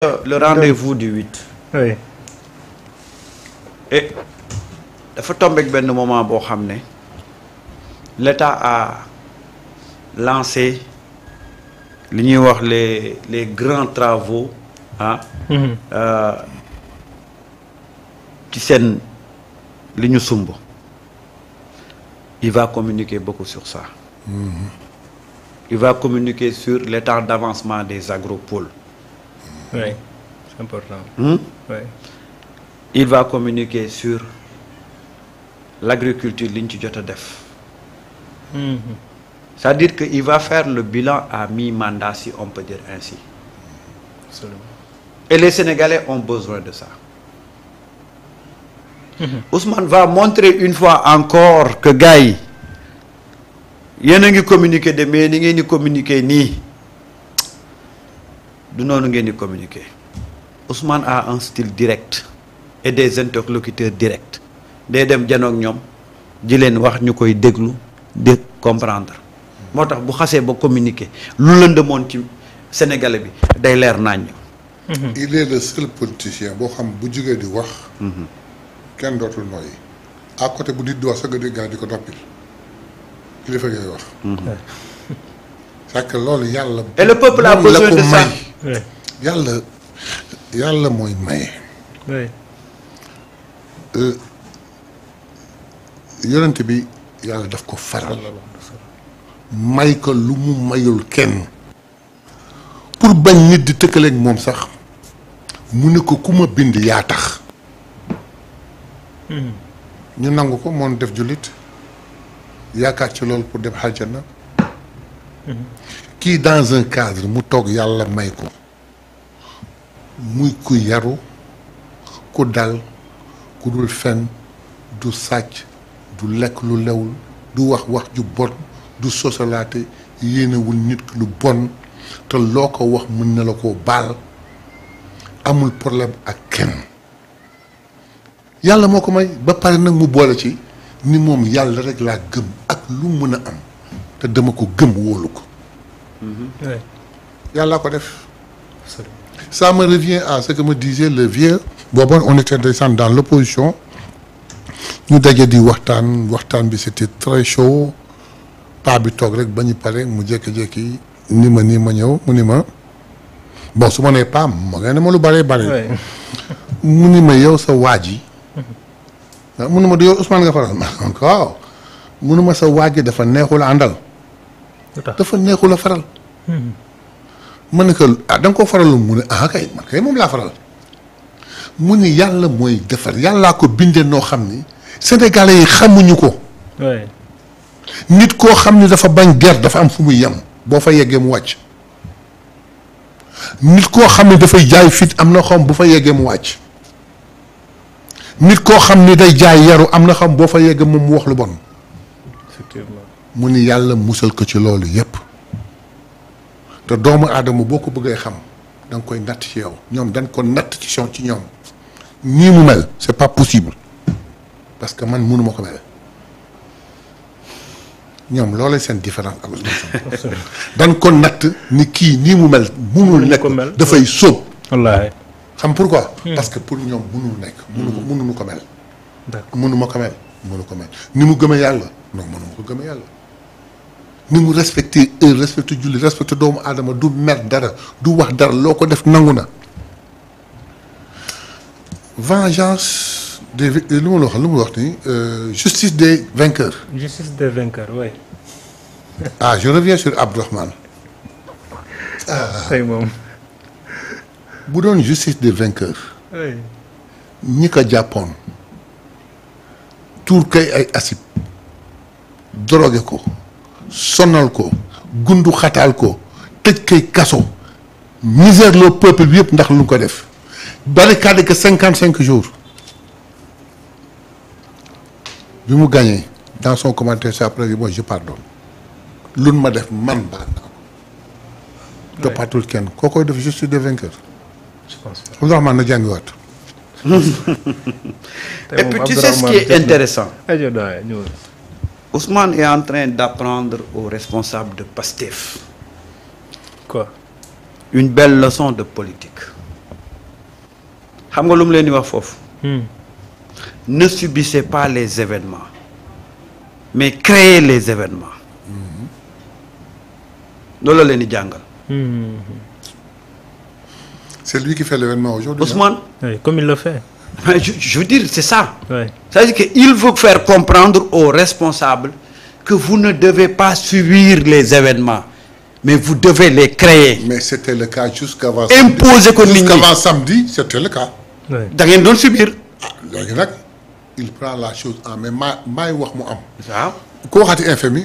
Le rendez-vous du 8. Oui. Et dafa tombé ak benn moment boo xam ne l'État a lancé li ñuy wax les grands travaux ci seen li ñu sumb. Il va communiquer beaucoup sur ça. Il va communiquer sur l'état d'avancement des agropoles. Oui, c'est important. Oui. Il va communiquer sur l'agriculture li ñu ci jot a def. C'est-à-dire que il va faire le bilan à mi-mandat, si on peut dire ainsi. Absolument. Et les Sénégalais ont besoin de ça. Ousmane va montrer une fois encore que gars yi yéen a ngi communiquer de mais ni ngeen di communiquer nii du noonu ngeen di communiquer. Ousmane a un style direct et des interlocuteurs directs day dem janoog ñoom di leen wax ñu koy déglu di comprendre moo tax bu xasee ba communiquer lu lëndëmoon ci Sénégalais bi day leer naññ. Il est le seul politicien boo xam bu jógee di wax. kenn dootul nooyi à côté bu nit di wax sax nga dégg di ko noppil kilifa ngay wax. c'est que loolu yàlla. Et le peuple a besoin de ça. yàlla mooy maye. Oui. yonent bi yàlla daf ko faral. may ko lu mu mayul kenn. pour bañ nit di tëkkaleeg moom sax mu ne ko ku ma bind yaa tax. ñu nangu ko moom def jullit yaakaar ci loolu pour dem aljana. kii dans un cadre mu toog yàlla may ko muy ku yaru ku dal ku dul fen du sàcc du lekk lu lewul du wax ju bon du sosalaate yéenewul nit lu bon te loo ko wax mën na la koo baal amul problème ak kenn yàlla moo ko may ba pare nag mu boole ci ni moom yàlla rek laa gëm ak lu mën a am te dama ko gëm wóolu ko. Oui. yàlla ko def. Ça me revient à ce que me disait le vieux. boobu on était descend dans l'opposition ñu daje di waxtaan bi c'était très chaud paa bi toog rek ba ñu pare mu jékki-jékki ni ma ñëw mu ni ma bon su ma nee paa ma nga ne ma lu bare. mu ni ma yow sa waaj yi. mu ni ma du yow Ousmane nga faral ma waaw mu ni ma sa waaj yi dafa neexul a àndal. dafa neexul a faral. ma ne ko da nga koo faralul mu ne kay man kay moom laa faral. mu ni yàlla mooy defar yàllaa ko bindee noo xam ni sénégalais yi xamuñu ko. nit koo xam ni dafa bañ guerre dafa am fu muy yem boo fa yeggee mu wàcc. nit koo xam ni dafay jaay fit am na xam bu fa yeggee mu wàcc. nit koo xam ni day jaay yaru am na xam boo fa yeggee moom mu wax lu bon. Effectivement. mu ni yàlla musal ko ci loolu yépp te doomu aadama boo ko bëggee xam da nga koy natt ci yow ñoom dañ ko natt ci ñoom nii mu mel c'est pas possible parce que man mënuma ko mel ñoom loolay seen différence ak Ousmane dañ ko natt ni kii nii mu mel mënul nekk dafay sóob wallaahi. xam pourquoi parce que pour ñoom mënul nekk mënuñu ko mel mënuma ko mel mënu ko mel ni mu gëmee yàlla non mënuma ko gëmee yàlla ni mu respecté heure respecté julli respecté doomu aadama du mer dara du wax dara loo ko def nangu na vengeance des lu mu wax ni justice des vainqueurs. Justice des vainqueurs, oui. Je reviens sur Abdourahmane. tey moom. bu doon justice des vainqueurs. oui. ñi ko jàppoon tuur kay ay acide drogué ko sonal ko gundu xataal ko tëj kay kaso misère le peuple bi yëpp ndax lu ko def barricade que 55 jours bi mu gagné dans son commentaire c'est après moi je pardonne lu ma def man baal naa ko toppaatul kenn koo koy def justice des vainqueurs. Je pense pas. Abdourahmane na jàngiwaat. Et puis tu sais ce qui est intéressant. ñëw. Ousmane est en train d'apprendre aux responsables de PASTEF Quoi? une belle leçon de politique. xam nga lu mu leen di wax foofu. Ne subissez pas les événements mais créez les événements. loolu la leen di jàngal. C'est lui qui fait l'événement aujourd'hui. Ousmane. Oui, comme il le fait. Je veux dire c'est ça. Oui. C'est-à-dire qu'il veut faire comprendre aux responsables que vous ne devez pas subir les événements mais vous devez les créer. Mais c'était le cas jusqu'avant imposer ko nit ñi jusqu'avant samedi, c'était le cas. Oui. da ngeen doon subir. léegi nag il prend la chose en main maay wax mu am. waaw. ku waxati FMI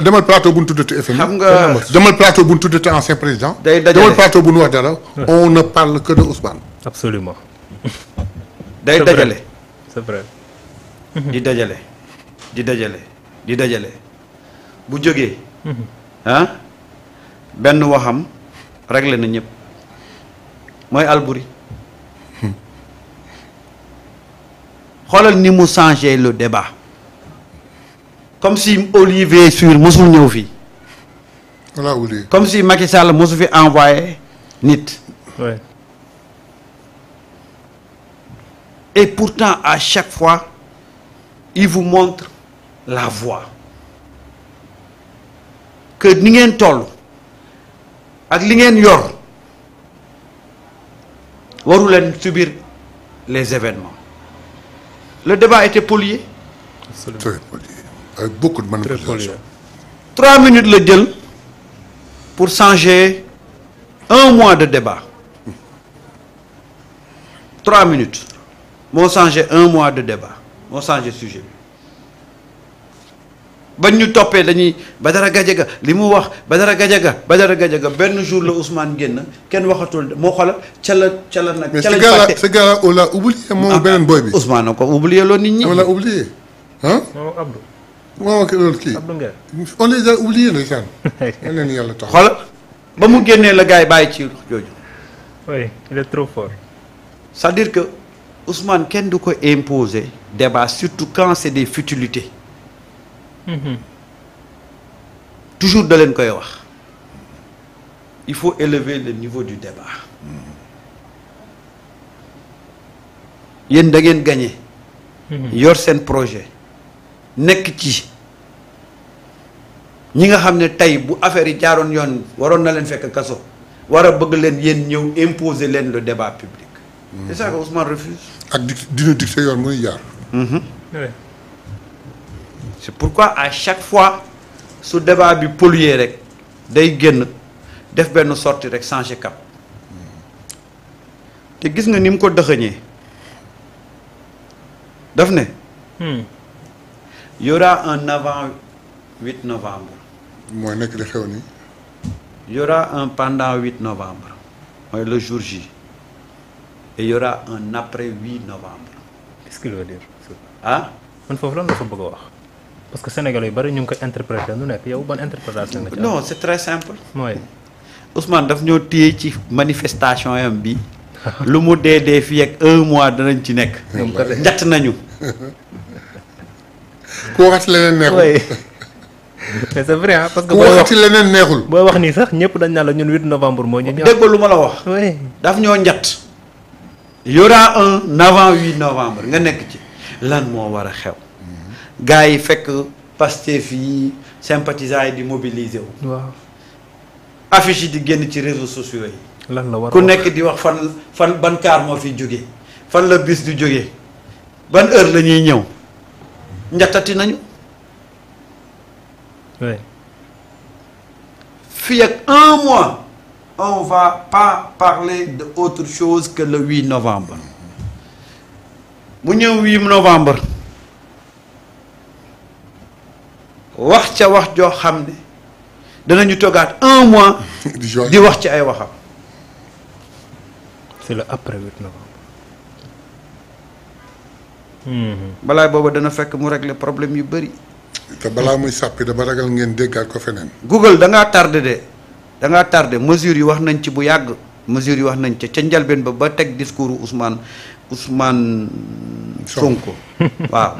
demal plateau bu ñu tuddati FMI. xam nga demal plateau bu ñu tuddati ancien président. day dajale demal plateau bu ñu wax dara. on ne parle que de Ousmane. Absolument. day dajale. C'est vrai. di dajale di dajale di dajale bu jógee. ah benn waxam réglé na ñëpp mooy Albouri. xoolal ni mu changé le débat comme si Olivier Sur mosul ñëw fii. voilà Ouli. comme si Macky Sall mosu fi envoyé nit. Oui. Et pourtant à chaque fois il vous montre la voie que ni ngeen toll ak li ngeen yor waru leen subir les événements. Le débat était pollué. Absolument. Très poli. Avec beaucoup de Très manipulation. poli. 3 minutes la jël pour changer 1 mois de débat. 3 minutes moo changé 1 mois de débat moo changé sujet bi bañ ñu toppee dañuy Badara Gadiaga li mu wax Badara Gadiaga benn jour la Ousmane génn kenn waxatul moo xoolal ca la nag. Mais ca lañ ce gars-là on l'a oublié moom beneen boy bi. Ousmane ko oublié loo nit ñi. on l'a oublié. hein Oh, Abdou. moo ak loolu kii. Abdou Nguer. on les a oubliés ndeysaan. na leen yàlla tax. xoolal ba mu génnee la gars yi bàyyi ci jooju. Oui, il est trop fort. C'est-à-dire que Ousmane kenn du ko imposer débat surtout quand c'est des futilités. Toujours da leen koy wax il faut élever le niveau du débat. yéen da ngeen gagné. yor seen projet nekk ci ñi nga xam ne tey bu affaire yi jaaroon yoon waroon na leen fekk kaso war a bëgg leen yéen ñëw imposer leen le débat public. C'est ça que Ousmane refuse. ak dina dicté yoon muy jaar. Oui. C'est pourquoi à chaque fois su débat bi pollué rek day génn def benn sortie rek changer cap te gis nga ni mu ko dëxëñee daf ne y aura un avant 8 novembre. mooy nekk di xew ni Y aura un pendant 8 novembre mooy le jour J et y aura un après 8 novembre. Qu'est-ce qu'il veut dire? ah Man foofu lan la fa bëgg a wax. Parce que Sénégalais yu bari ñu ngi koy interpréter nu nekk yow ban interprétation nga ci am. non c'est très simple. mooy. Ousmane daf ñoo téye ci manifestation yam bi lu mu dee fii ak 1 mois danañ ci nekk. ñoom kat njatt nañu. ku waxati leneen neexul. oui. Mais c'est vrai ah parce que ku waxati leneen neexul. booy wax nii sax ñëpp dañ naan la ñun 8 novembre moo ñu ñor. dégg lu ma la wax. oui. daf ñoo njatt. y aura un avant 8 novembre nga nekk ci lan moo war a xew. gars yi fekk Pastef yi sympathisants yi di mobiliser wu. waaw. affiche yi di génn ci réseaux sociaux yi. lan la war a ku wax. nekk di wax fan ban car moo fi jógee fan la bis du jógee ban heure la ñuy ñëw njattati nañu. oui. fii ak 1 mois on va pas parler de autre chose que le 8 novembre mu ñëw 8 novembre wax ca wax joo xam ne danañu toggaat 1 mois di wax ci ay waxam. c'est le après 8 novembre. balaay booba dana fekk mu régler problème yu bëri. te balaa muy sàppi dama ragal ngeen déggaat ko feneen. Google da ngaa tardé de da ngaa tardé mesures yi wax nañ ci bu yàgg mesures yi wax nañ ca njalbeen ba teg discours Ousmane Sonko waaw.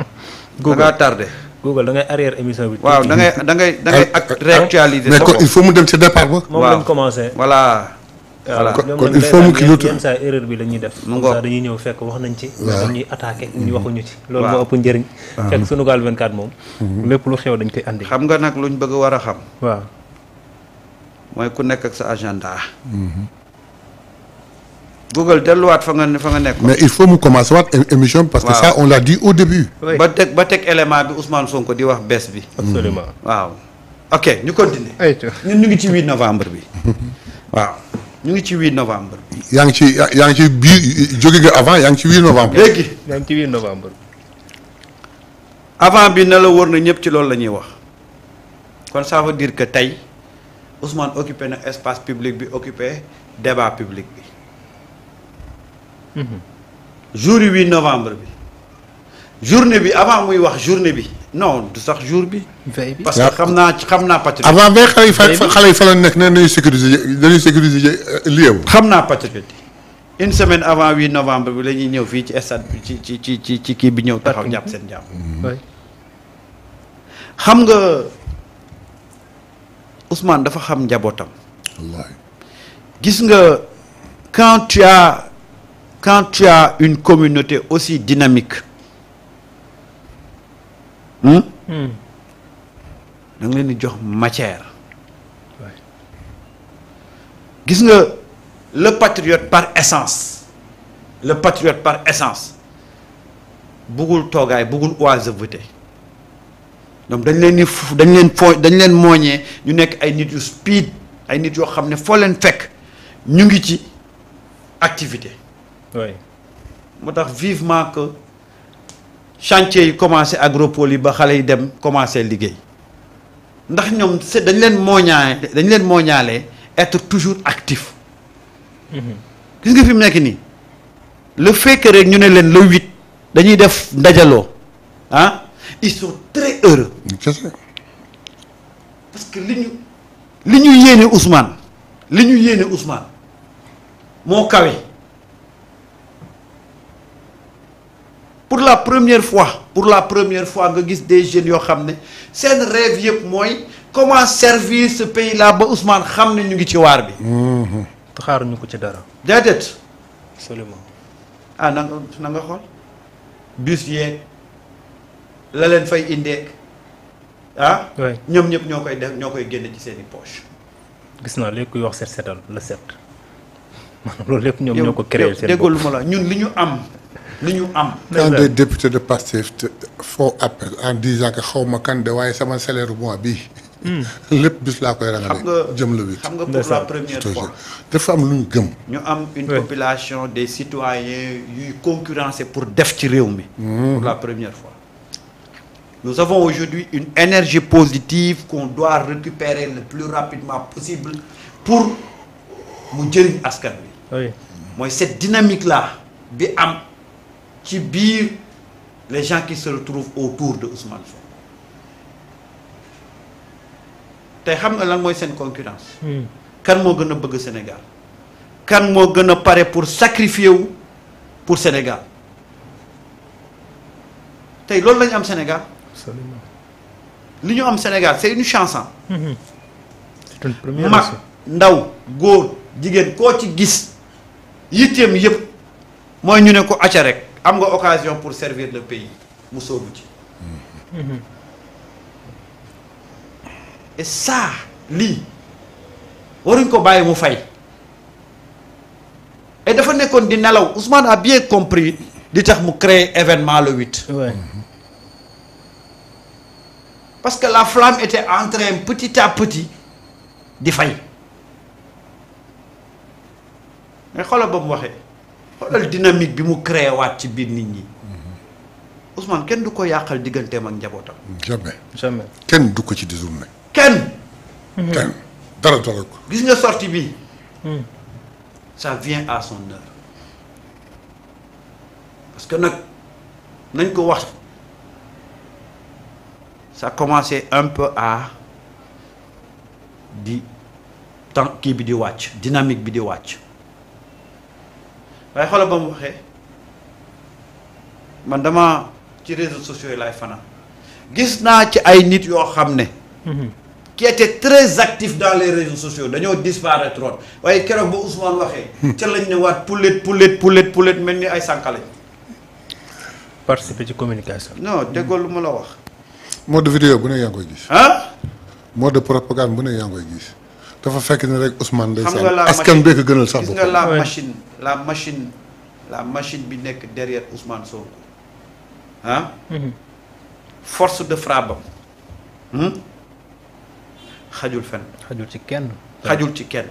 da ngaa tardé. Google da ngay arrière émission bi. waaw da ngay ak réactualiser. mais il faut mu dem ci départ ba. moom lañ commencé. voilà voilà kon il faut mu kii yenn saa erreur bi la ñuy def. mu comme ça dañuy ñëw fekk wax nañ ci. waaw dañuy attaqué ñu waxuñu ci. loolu waaw moo ëpp njëriñ. fekk Sunugal 24 moom. lépp lu xew dañ koy andi. xam nga nag luñ bëgg war a xam waaw. mooy ku nekk ak sa agenda. Google delluwaat fa nga nekk. mais il faut mu commencer waat émission parce que waaw. ça on l'a dit au début. oui ba teg élément bi Ousmane Sonko di wax bees bi. absolument. waaw ok ñu continuer. ayca ñun ñu ngi ci 8 novembre bi. waaw ñu ngi ci 8 novembre bi. yaa ngi ci biir jóge nga avant yaa ngi ci 8 novembre. léegi yaa ngi ci 8 novembre. avant bi na la wóor na ñëpp ci loolu la ñuy wax kon ça veut dire que tey Ousmane occupé na espace public bi occupé débat public bi. jour 8 novembre bi journée bi avant muy wax journée bi non du sax jour bi. veille bi parce que xam naa patriote. avant ba xale yi fa la nekk ne dañuy sécuriser lieu bu. xam naa patriote une semaine avant 8 novembre bi la ñuy ñëw fii ci stade bi ci kii bi ñëw taxaw jàpp seen jàpp. oui. xam nga Ousmane dafa xam njabootam. wallaahi. gis nga quand tu as une communauté aussi dynamique da nga leen di jox matière. Ouais. gis nga le patriote par essence buggul toogaay buggul oisiveté donc dañ leen mooñee ñu nekk ay nit yu speed ay nit yoo xam ne foo leen fekk ñu ngi ci activité. oui. moo tax vivement que chantier yi commencé agropole yi ba xale yi dem commencé liggéey ndax ñoom dañ leen mooñaalee être toujours actif. gis nga fi mu nekk nii le fait que rek ñu ne leen le 8 dañuy def ndajaloo ah ils sont très heureux parce que li ñu yéene Ousmane moo kawe. pour la première fois nga gis des jeunes yoo xam ne seen rêve yëpp mooy comment servir ce pays là ba Ousmane xam ne ñu ngi ci waar bi. te xaaruñu ko ci dara. déedéet. absolument. ah na nga xool bus yeeg la leen fay indeek ah. oui. ñoom ñëpp ñoo koy génne ci seeni poche. gis naa léegi kuy wax set setal la set. loolu lépp ñoom ñoo ko créé seen bopp déggoo lu ma la ñun li ñu am. quand des députés de Pastef font appel en disant que xaw ma kan de waaye sama salaire mois bii. lépp bis laa koy rangale. jëm la wit xam nga pour la première fois. dafa am lu ñu gëm. ñu am une population des citoyens yuy concurrencer pour def ci réew mi. pour la première fois. nous avons aujourd'hui une énergie positive qu'on doit récupérer le plus rapidement possible pour mu jëriñ askan wi. oui. mooy cette dynamique là bi am ci biir les gens qui se retrouvent autour de Ousmane Sonko tey xam nga lan mooy seen concurrence. kan moo gën a bëgg Sénégal. kan moo gën a pare pour sacrifier wu pour Sénégal tey loolu la ñu am Sénégal. absolument. li ñu am Sénégal c'est une chance. c'est une première mag ndaw góor jigéen koo ci gis yitteem yëpp mooy ñu ne ko acca rek am nga occasion pour servir le pays mu soobu ci. et ça lii waruñ ko bàyyi mu fay. et dafa nekkoon di nelaw Ousmane a bien compris di tax mu créer événement le 8. ouais. parce que la flamme était en train petit à petit di fay. mais xoolal ba mu waxee xoolal dynamique bi mu créé waat ci biir nit ñi Ousmane kenn du ko yàqal digganteem ak njabootam. jamais. kenn du ko ci détourné. kenn dara ko. gis nga sortie bi ça vient à son heure parce que nag nañ ko wax ça commencé un peu à di temps kii bi di wàcc dynamique bi di wàcc waaye xoolal ba mu waxee man dama ci réseaux sociaux yi laay fanaan gis naa ci ay nit yoo xam ne qui était très actif dans les réseaux sociaux dañoo disparaître woon waaye keroog ba Ousmane waxee. ca lañ ne waat poulet mel ni ay sànqale. participer ci communication. non déggoo lu ma la wax. mode de vidéo bu ne yaa ngi koy gis. ah. mode de propagande bu ne yaa ngi koy gis dafa fekk ne rek Ousmane. xam nga la askan bee ko gënal sax. gis nga la machine bi nekk derrière Ousmane Sonko ah. force de frappe am. xajul fenn. xajul ci kenn. xajul ci kenn.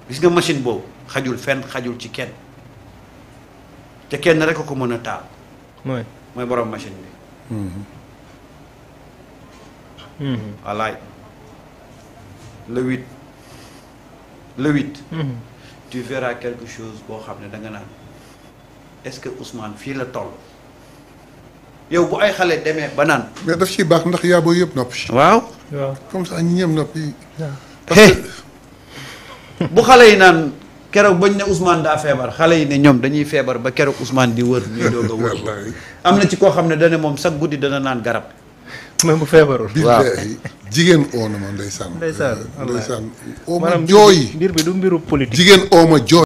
gis nga machine boobu xajul fenn xajul ci kenn te kenn rek a ko mën a taal. mooy borom machine bi. wallaay le 8. tu verras quelque chose boo xam ne da nga naan est-ce que Ousmane fii la toll. yow bu ay xale demee ba naan. mais daf ciy baax ndax yaa booy yëpp noppi. waaw. comme ça ñi ñëm noppi. parce que bu xale yi naan keroog bañ ne Ousmane daa feebar xale yi ne ñoom dañuy feebar ba keroog Ousmane di wër ñuy doog a wër. am na ci koo xam ne dana moom sax guddi dana naan garab. même bu feebarul. waaw jigéen oo na ma ndeysaan. ndeysaan ndeysaan oo ma jooy. mbir bi du mbiru politique. jigéen oo ma jooy.